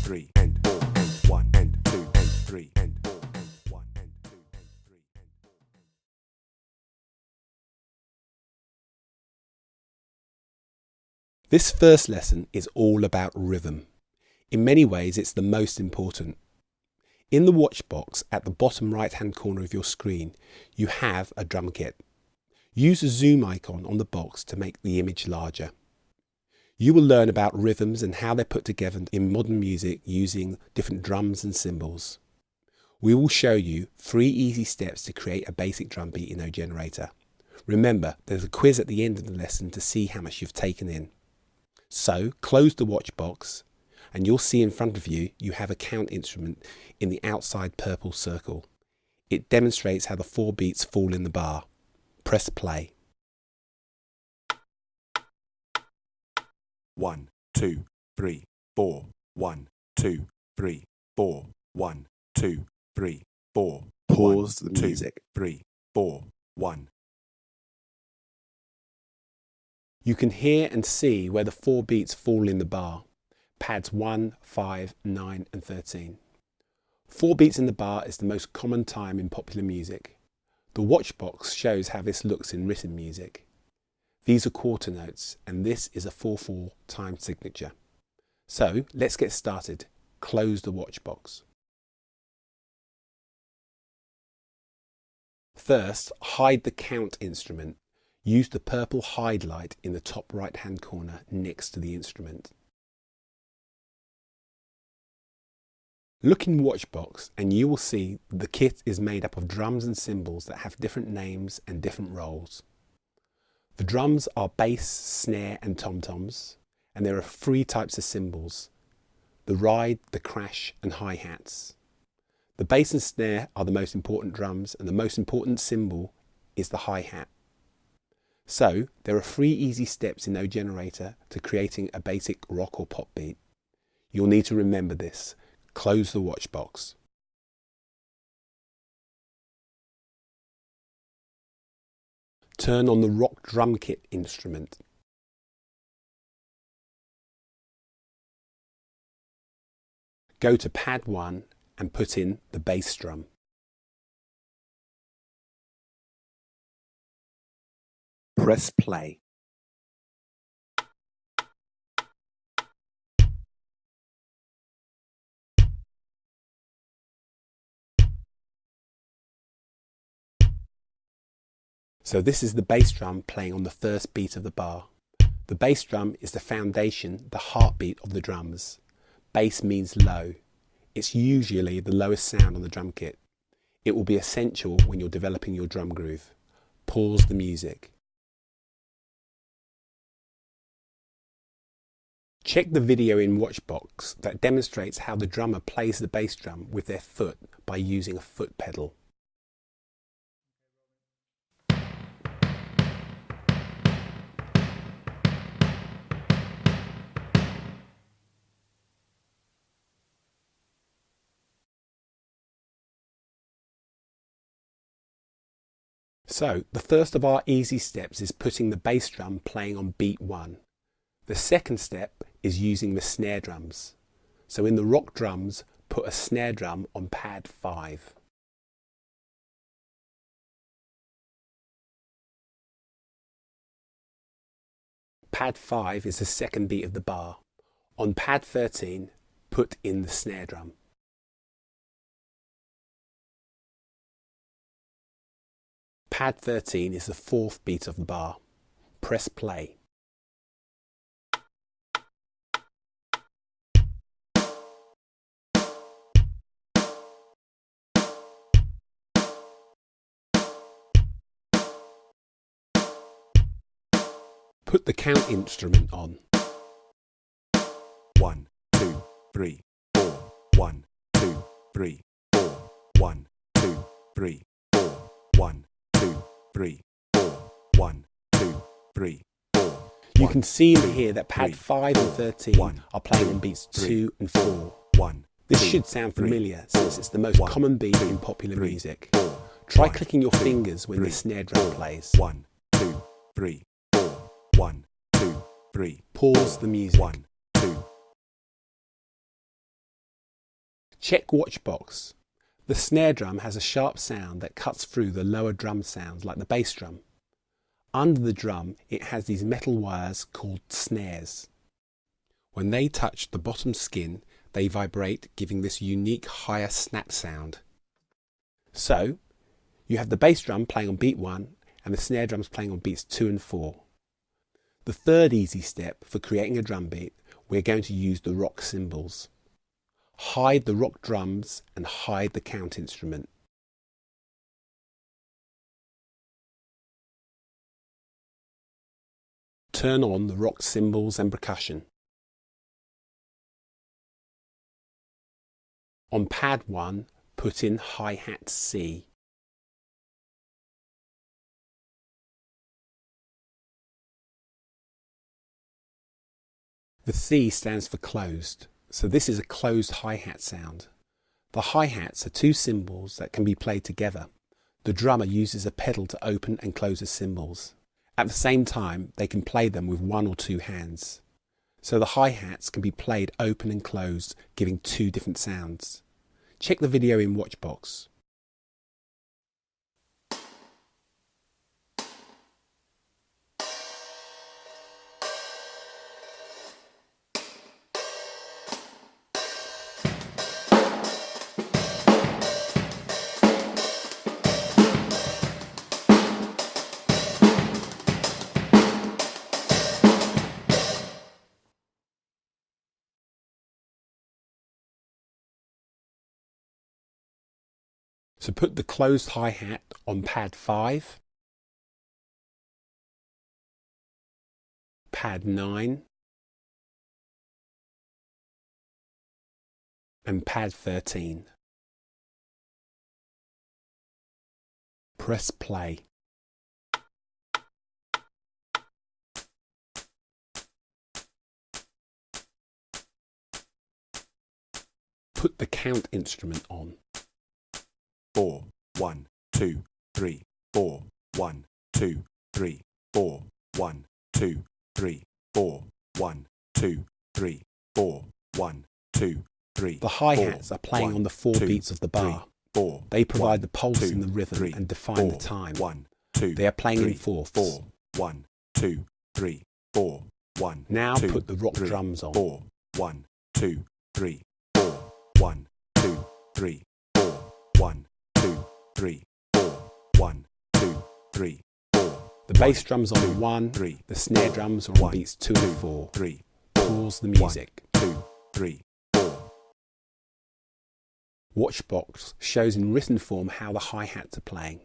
3 and 4 and 1 and 2 and 3 and 4 and 1 and 2 and 3 and 4 and. This first lesson is all about rhythm. In many ways, it's the most important. In the watch box at the bottom right-hand corner of your screen, you have a drum kit. Use the zoom icon on the box to make the image larger. You will learn about rhythms and how they're put together in modern music using different drums and cymbals. We will show you 3 easy steps to create a basic drum beat in OGenerator. Remember, there's a quiz at the end of the lesson to see how much you've taken in. So, close the watch box and you'll see in front of you, you have a count instrument in the outside purple circle. It demonstrates how the 4 beats fall in the bar. Press play. 1, 2, 3, 4, 1, 2, 3, 4, 1, 2, 3, 4. Pause the music. 3, 4, 1. You can hear and see where the 4 beats fall in the bar. Pads 1, 5, 9 and 13. 4 beats in the bar is the most common time in popular music. The watch box shows how this looks in written music. These are quarter notes and this is a 4/4 time signature. So let's get started. Close the watch box. First, hide the count instrument. Use the purple hide light in the top right hand corner next to the instrument. Look in watch box and you will see the kit is made up of drums and cymbals that have different names and different roles. The drums are bass, snare and tom-toms, and there are 3 types of cymbals: the ride, the crash and hi-hats. The bass and snare are the most important drums and the most important cymbal is the hi-hat. So there are 3 easy steps in OGenerator to creating a basic rock or pop beat. You'll need to remember this. Close the watch box. Turn on the rock drum kit instrument. Go to pad 1 and put in the bass drum. Press play. So this is the bass drum playing on the first beat of the bar. The bass drum is the foundation, the heartbeat of the drums. Bass means low. It's usually the lowest sound on the drum kit. It will be essential when you're developing your drum groove. Pause the music. Check the video in Watchbox that demonstrates how the drummer plays the bass drum with their foot by using a foot pedal. So, the first of our easy steps is putting the bass drum playing on beat 1. The second step is using the snare drums. So in the rock drums, put a snare drum on pad 5. Pad 5 is the second beat of the bar. On pad 13, put in the snare drum. Pad 13 is the 4th beat of the bar. Press play. Put the count instrument on. 1, 2, 3, 4. 1, 2, 3, 4. 1, 2, 3, 4. 1, 2, 3, 4. 1, 2, 3, 4. You can see and hear that pad 5 and 13 are playing on beats 2 and 4. This should sound familiar since it's the most common beat in popular music. Try clicking your fingers when the snare drum plays. 1, 2, 3, 4. 1, 2, 3. Pause the music. 1, Check Watchbox. The snare drum has a sharp sound that cuts through the lower drum sounds like the bass drum. Under the drum it has these metal wires called snares. When they touch the bottom skin, they vibrate, giving this unique higher snap sound. So, you have the bass drum playing on beat 1 and the snare drums playing on beats 2 and 4. The third easy step for creating a drum beat, we're going to use the rock cymbals. Hide the rock drums and hide the count instrument. Turn on the rock cymbals and percussion. On pad 1, put in hi-hat C. The C stands for closed, so this is a closed hi-hat sound. The hi-hats are two cymbals that can be played together. The drummer uses a pedal to open and close the cymbals. At the same time, they can play them with one or two hands. So the hi-hats can be played open and closed, giving two different sounds. Check the video in Watchbox. So put the closed hi-hat on pad 5, pad 9, and pad 13. Press play. Put the count instrument on. 4, 1, 2, 3, 4, 1, 2, 3, 4, 1, 2, 3, 4, 1, 2, 3, 4, 1, 2, 3. The hi-hats are playing on the 4 beats of the bar. They provide the pulse in the rhythm and define the time. 1, 2. They are playing in fourths. 4, 1, 2, 3, 4, 1. Now put the rock drums on. 4, 1, 2, 3, 4, 1, 2, 3, 4, 1, 2, 3, 4, 1, 2, 3, 4. The bass drums on 1, the snare drums are on beats 2 and 4. 3. Pause the music. 2, 3, 4. Watchbox shows in written form how the hi-hats are playing.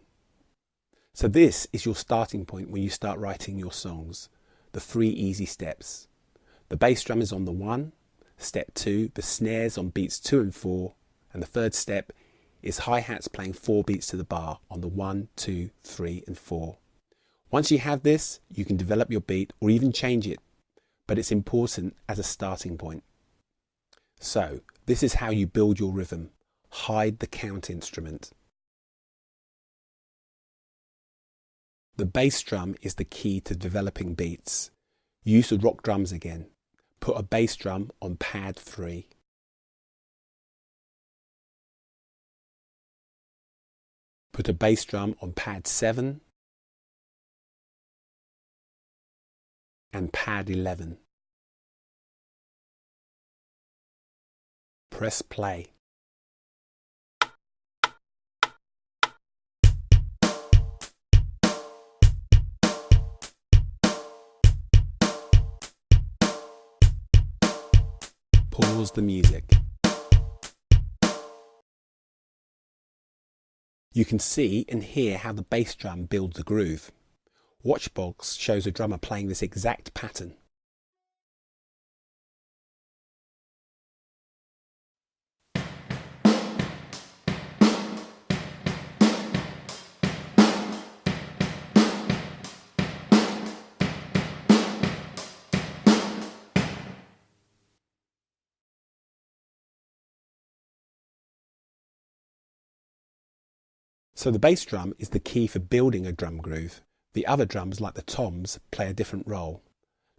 So this is your starting point when you start writing your songs. The 3 easy steps. The bass drum is on the 1, step 2, the snares on beats 2 and 4, and the third step is hi-hats playing 4 beats to the bar on the 1, 2, 3 and 4. Once you have this, you can develop your beat or even change it, but it's important as a starting point. So, this is how you build your rhythm. Hide the count instrument. The bass drum is the key to developing beats. Use the rock drums again. Put a bass drum on pad 3. Put a bass drum on pad 7 and pad 11. Press play. Pause the music. You can see and hear how the bass drum builds a groove. Watchbox shows a drummer playing this exact pattern. So the bass drum is the key for building a drum groove. The other drums, like the toms, play a different role.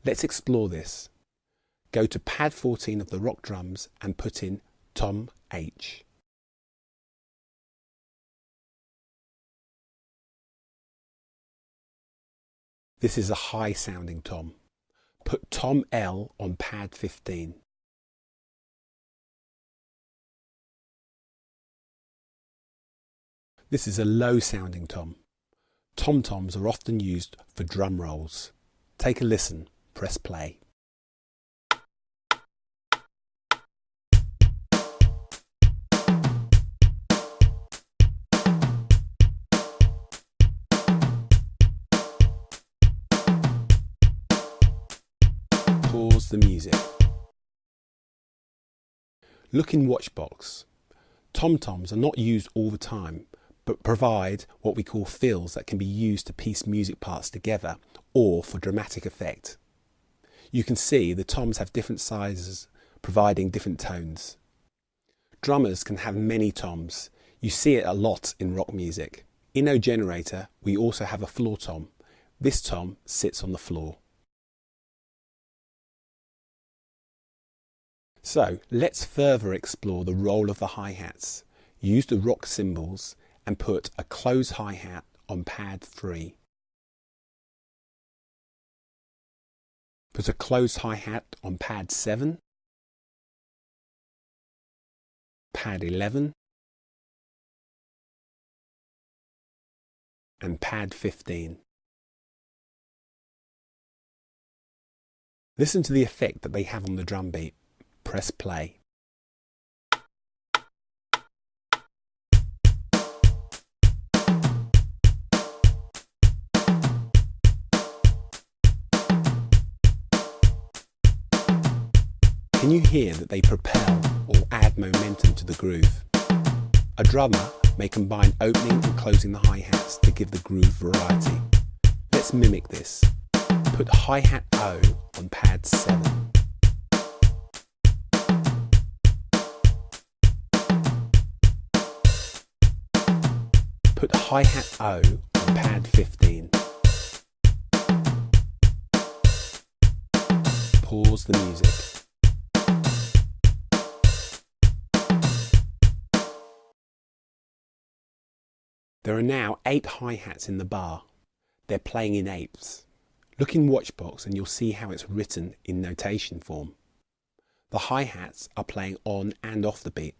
Let's explore this. Go to pad 14 of the rock drums and put in tom H. This is a high sounding tom. Put tom L on pad 15. This is a low sounding tom. Tom-toms are often used for drum rolls. Take a listen, press play. Pause the music. Look in watchbox. Tom-toms are not used all the time, but provide what we call fills that can be used to piece music parts together or for dramatic effect. You can see the toms have different sizes, providing different tones. Drummers can have many toms. You see it a lot in rock music. In O Generator, we also have a floor tom. This tom sits on the floor. So let's further explore the role of the hi-hats. Use the rock cymbals and put a close hi-hat on pad 3. Put a close hi-hat on pad 7, pad 11 and pad 15. Listen to the effect that they have on the drum beat. Press play. Can you hear that they propel or add momentum to the groove? A drummer may combine opening and closing the hi-hats to give the groove variety. Let's mimic this. Put hi-hat O on pad 7. Put hi-hat O on pad 15. Pause the music. There are now 8 hi-hats in the bar. They're playing in eighths. Look in watchbox and you'll see how it's written in notation form. The hi-hats are playing on and off the beat.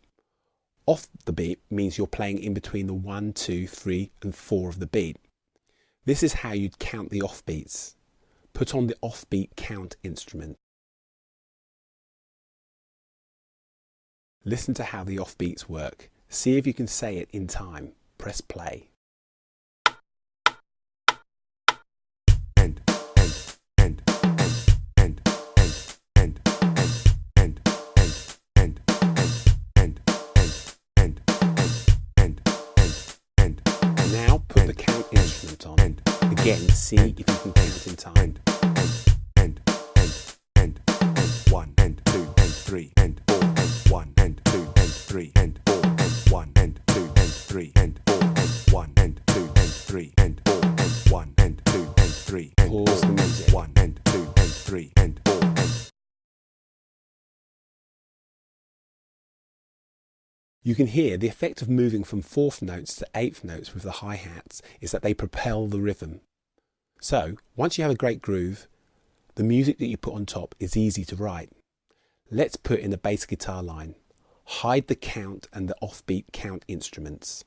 Off the beat means you're playing in between the 1, 2, 3 and 4 of the beat. This is how you'd count the offbeats. Put on the offbeat count instrument. Listen to how the offbeats work. See if you can say it in time. Press play. Again, see if you can count in time. End, 1, end, 2, end, 3, end, 4, end, 1, end, 2, end, 3, end, 4, end, 1, end, 2, end, 3, end, 4, end, 1, end, 2, end, 3, end, 4, end, 1, end, 2, end, 3, end, 4, Pause the music. 1, end, 2, end, 3, end, 4, end. You can hear the effect of moving from 4th notes to 8th notes with the hi-hats is that they propel the rhythm. So, once you have a great groove, the music that you put on top is easy to write. Let's put in a bass guitar line. Hide the count and the offbeat count instruments.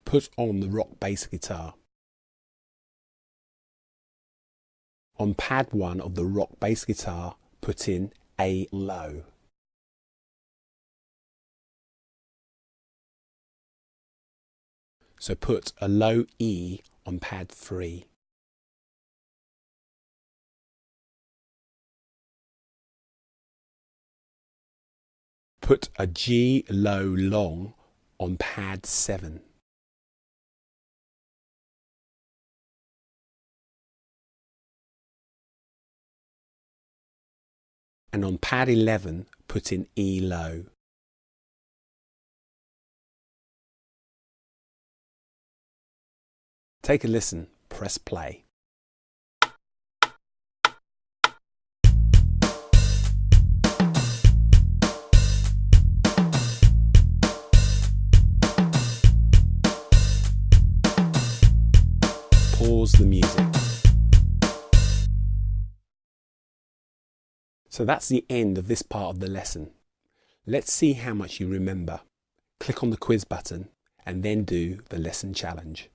Put on the rock bass guitar. On pad 1 of the rock bass guitar, put in A low. So put a low E on pad 3. Put a G low long on pad 7. And on pad 11, put in E low. Take a listen, press play. the music. So that's the end of this part of the lesson. Let's see how much you remember. Click on the quiz button and then do the lesson challenge.